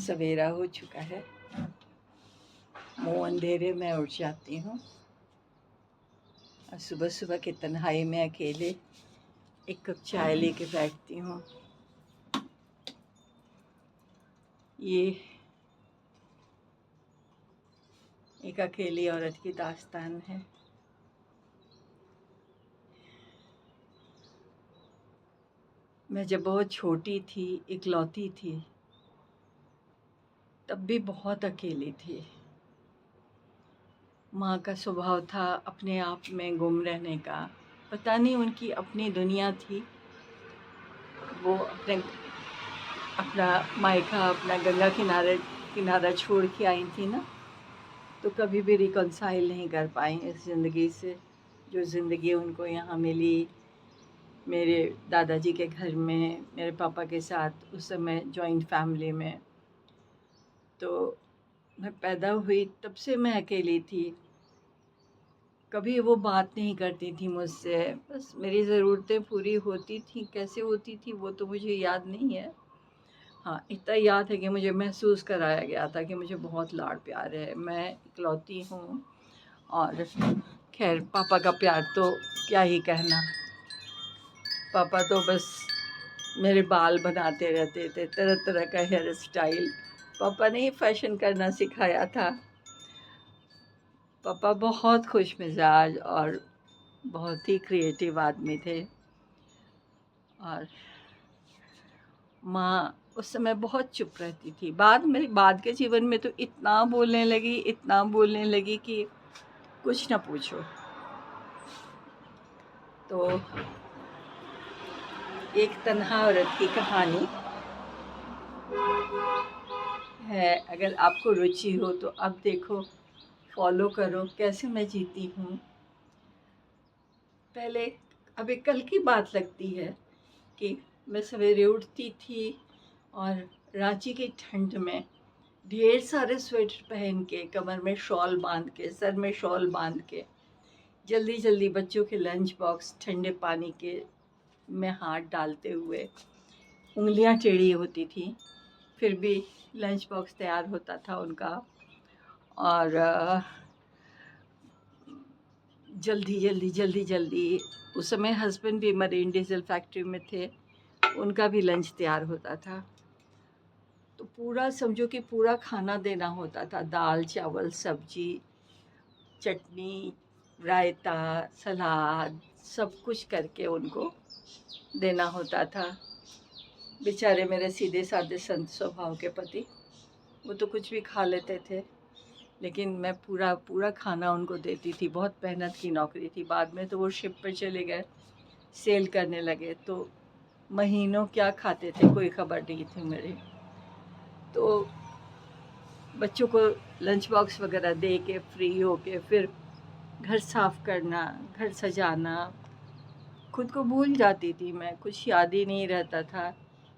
सवेरा हो चुका है। मुँह अंधेरे में उठ जाती हूँ और सुबह सुबह की तन्हाई में अकेले एक कप चाय लेके बैठती हूँ। ये एक अकेली औरत की दास्तान है। मैं जब बहुत छोटी थी, इकलौती थी, तब भी बहुत अकेली थी। माँ का स्वभाव था अपने आप में गुम रहने का। पता नहीं उनकी अपनी दुनिया थी। वो अपना मायका, अपना गंगा किनारा छोड़ के आई थी ना, तो कभी भी रिकॉन्साइल नहीं कर पाई इस ज़िंदगी से, जो ज़िंदगी उनको यहाँ मिली। मेरे दादाजी के घर में, मेरे पापा के साथ, उस समय जॉइंट फैमिली में। तो मैं पैदा हुई तब से मैं अकेली थी। कभी वो बात नहीं करती थी मुझसे, बस मेरी ज़रूरतें पूरी होती थी। कैसे होती थी वो तो मुझे याद नहीं है। हाँ, इतना याद है कि मुझे महसूस कराया गया था कि मुझे बहुत लाड़ प्यार है, मैं इकलौती हूँ। और खैर, पापा का प्यार तो क्या ही कहना। पापा तो बस मेरे बाल बनाते रहते थे, तरह तरह का हेयर स्टाइल। पापा ने ही फैशन करना सिखाया था। पापा बहुत खुश मिजाज और बहुत ही क्रिएटिव आदमी थे। और माँ उस समय बहुत चुप रहती थी। बाद के जीवन में तो इतना बोलने लगी कि कुछ ना पूछो। तो एक तन्हा औरत की कहानी है। अगर आपको रुचि हो तो अब देखो, फॉलो करो कैसे मैं जीती हूँ। पहले अभी कल की बात लगती है कि मैं सवेरे उठती थी और रांची की ठंड में ढेर सारे स्वेटर पहन के, कमर में शॉल बांध के, सर में शॉल बांध के, जल्दी जल्दी बच्चों के लंच बॉक्स ठंडे पानी के में हाथ डालते हुए, उंगलियां टेढ़ी होती थी, फिर भी लंच बॉक्स तैयार होता था उनका। और जल्दी उस समय हस्बैंड भी मरीन डीजल फैक्ट्री में थे, उनका भी लंच तैयार होता था। तो पूरा समझो कि पूरा खाना देना होता था, दाल चावल सब्जी चटनी रायता सलाद सब कुछ करके उनको देना होता था। बेचारे मेरे सीधे साधे संत स्वभाव के पति, वो तो कुछ भी खा लेते थे, लेकिन मैं पूरा पूरा खाना उनको देती थी। बहुत मेहनत की नौकरी थी। बाद में तो वो शिप पर चले गए, सेल करने लगे, तो महीनों क्या खाते थे कोई खबर नहीं थी मेरी। तो बच्चों को लंच बॉक्स वगैरह दे के फ्री हो के फिर घर साफ करना, घर सजाना, खुद को भूल जाती थी मैं। कुछ याद ही नहीं रहता था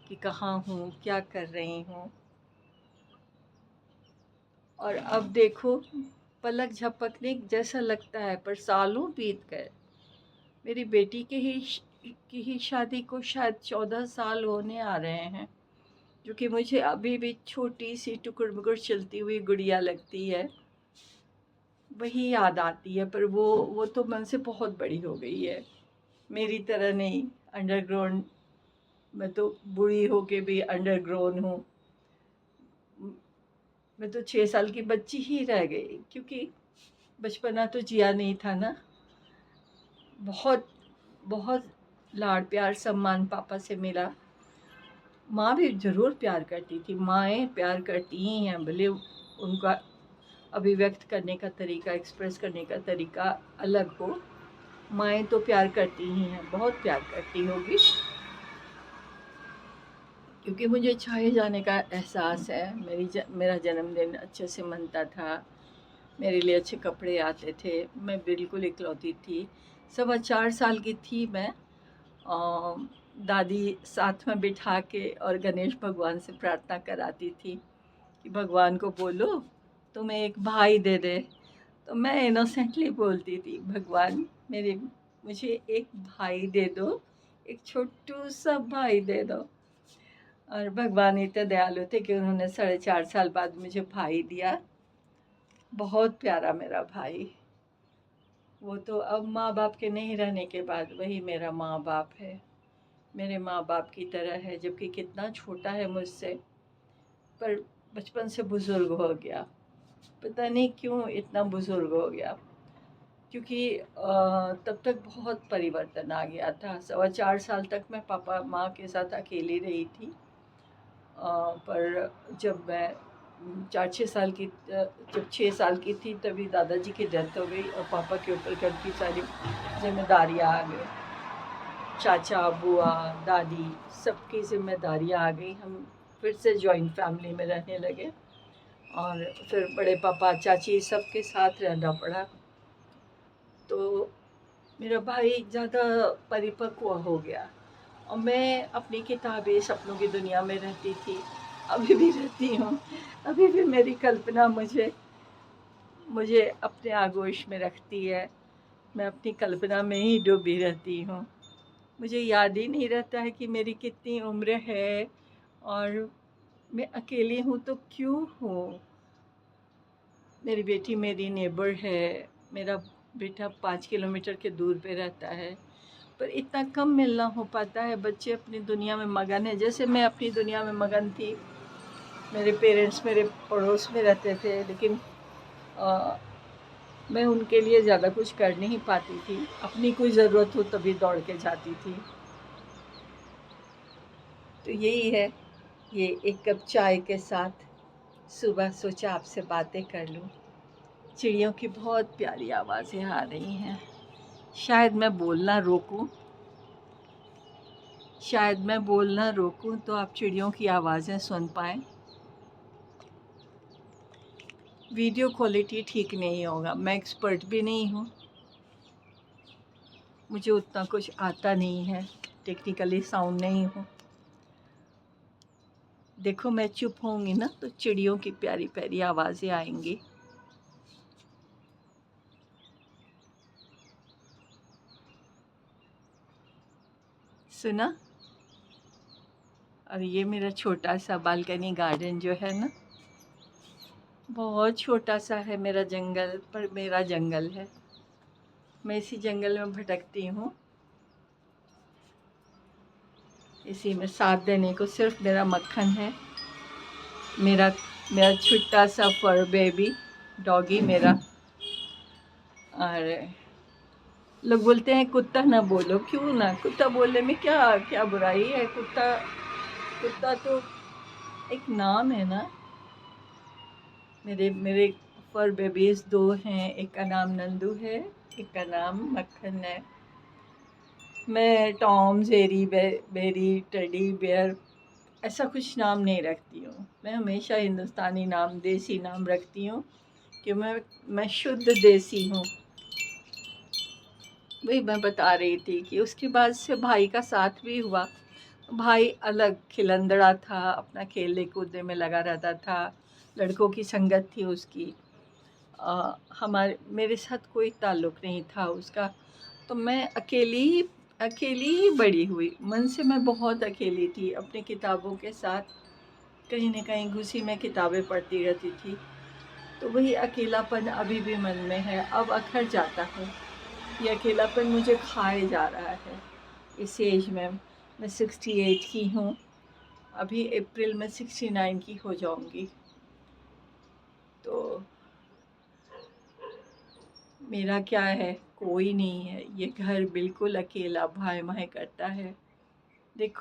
कि कहाँ हूँ, क्या कर रही हूँ। और अब देखो, पलक झपकने जैसा लगता है, पर सालों बीत गए। मेरी बेटी की ही शादी को शायद 14 साल होने आ रहे हैं, जो कि मुझे अभी भी छोटी सी टुकुर मुकुर चलती हुई गुड़िया लगती है। वही याद आती है, पर वो तो मन से बहुत बड़ी हो गई है, मेरी तरह नहीं। अंडरग्राउंड, मैं तो बूढ़ी होके भी अंडरग्राउंड हूँ। मैं तो 6 साल की बच्ची ही रह गई, क्योंकि बचपना तो जिया नहीं था ना। बहुत बहुत लाड़ प्यार सम्मान पापा से मिला। माँ भी ज़रूर प्यार करती थी, माएँ प्यार करती ही हैं, भले उनका अभिव्यक्त करने का तरीका, एक्सप्रेस करने का तरीका अलग हो। माएँ तो प्यार करती ही हैं, बहुत प्यार करती होगी। क्योंकि मुझे चाहे जाने का एहसास है। मेरा जन्मदिन अच्छे से मनता था, मेरे लिए अच्छे कपड़े आते थे। मैं बिल्कुल इकलौती थी, 4.25 साल की थी मैं। दादी साथ में बिठा के और गणेश भगवान से प्रार्थना कराती थी कि भगवान को बोलो तुम्हें एक भाई दे दे। तो मैं इनोसेंटली बोलती थी, भगवान मुझे एक भाई दे दो, एक छोटू सा भाई दे दो। और भगवान इतने दयालु थे कि उन्होंने 4.5 साल बाद मुझे भाई दिया। बहुत प्यारा मेरा भाई। वो तो अब माँ बाप के नहीं रहने के बाद वही मेरा माँ बाप है, मेरे माँ बाप की तरह है, जबकि कितना छोटा है मुझसे, पर बचपन से बुज़ुर्ग हो गया। पता नहीं क्यों इतना बुज़ुर्ग हो गया, क्योंकि तब तक बहुत परिवर्तन आ गया था। 4.25 साल तक मैं पापा माँ के साथ अकेली रही थी। पर जब मैं 4-6 साल की जब 6 साल की थी तभी दादाजी की डेथ हो गई और पापा के ऊपर घर की सारी जिम्मेदारियाँ आ गई। चाचा, बुआ, दादी सबकी जिम्मेदारियाँ आ गई। हम फिर से जॉइंट फैमिली में रहने लगे और फिर बड़े पापा, चाची सबके साथ रहना पड़ा। तो मेरा भाई ज़्यादा परिपक्व हो गया और मैं अपनी किताबें सपनों की दुनिया में रहती थी, अभी भी रहती हूँ। अभी भी मेरी कल्पना मुझे मुझे अपने आगोश में रखती है। मैं अपनी कल्पना में ही डूबी रहती हूँ। मुझे याद ही नहीं रहता है कि मेरी कितनी उम्र है और मैं अकेली हूँ तो क्यों हूँ। मेरी बेटी मेरी नेबर है, मेरा बेटा 5 किलोमीटर के दूर पे रहता है, पर इतना कम मिलना हो पाता है। बच्चे अपनी दुनिया में मगन हैं, जैसे मैं अपनी दुनिया में मगन थी। मेरे पेरेंट्स मेरे पड़ोस में रहते थे, लेकिन मैं उनके लिए ज़्यादा कुछ कर नहीं पाती थी। अपनी कोई ज़रूरत हो तभी दौड़ के जाती थी। तो यही है, ये एक कप चाय के साथ सुबह सोचा आपसे बातें कर लूँ। चिड़ियों की बहुत प्यारी आवाज़ें आ रही हैं। शायद मैं बोलना रोकूं तो आप चिड़ियों की आवाज़ें सुन पाएँ। वीडियो क्वालिटी ठीक नहीं होगा, मैं एक्सपर्ट भी नहीं हूँ, मुझे उतना कुछ आता नहीं है, टेक्निकली साउंड नहीं हूँ। देखो मैं चुप होंगी ना तो चिड़ियों की प्यारी प्यारी आवाज़ें आएंगी। सुना? और ये मेरा छोटा सा बालकनी गार्डन जो है ना, बहुत छोटा सा है मेरा जंगल, पर मेरा जंगल है। मैं इसी जंगल में भटकती हूँ। इसी में साथ देने को सिर्फ मेरा मक्खन है, मेरा मेरा छोटा सा फर बेबी डॉगी मेरा। और लोग बोलते हैं कुत्ता ना बोलो, क्यों ना, कुत्ता बोलने में क्या क्या बुराई है। कुत्ता कुत्ता तो एक नाम है ना। मेरे मेरे फर बेबीज 2 हैं, एक का नाम नंदू है, एक का नाम मक्खन है। मैं Tom, Jerry, Berry, teddy bear ऐसा कुछ नाम नहीं रखती हूँ। मैं हमेशा हिंदुस्तानी नाम, देसी नाम रखती हूँ कि मैं शुद्ध देसी हूँ। वही मैं बता रही थी कि उसके बाद से भाई का साथ भी हुआ। भाई अलग खिलंदड़ा था, अपना खेलने कूदने में लगा रहता था, लड़कों की संगत थी उसकी। मेरे साथ कोई ताल्लुक़ नहीं था उसका। तो मैं अकेली ही बड़ी हुई। मन से मैं बहुत अकेली थी, अपनी किताबों के साथ कहीं न कहीं घुसी मैं किताबें पढ़ती रहती थी। तो वही अकेलापन अभी भी मन में है, अब अखर जाता है। ये अकेलापन मुझे खाए जा रहा है। इस एज में मैं 68 की हूँ, अभी अप्रैल में 69 की हो जाऊँगी। तो मेरा क्या है, कोई नहीं है। ये घर बिल्कुल अकेला भाए-भाए करता है। देखो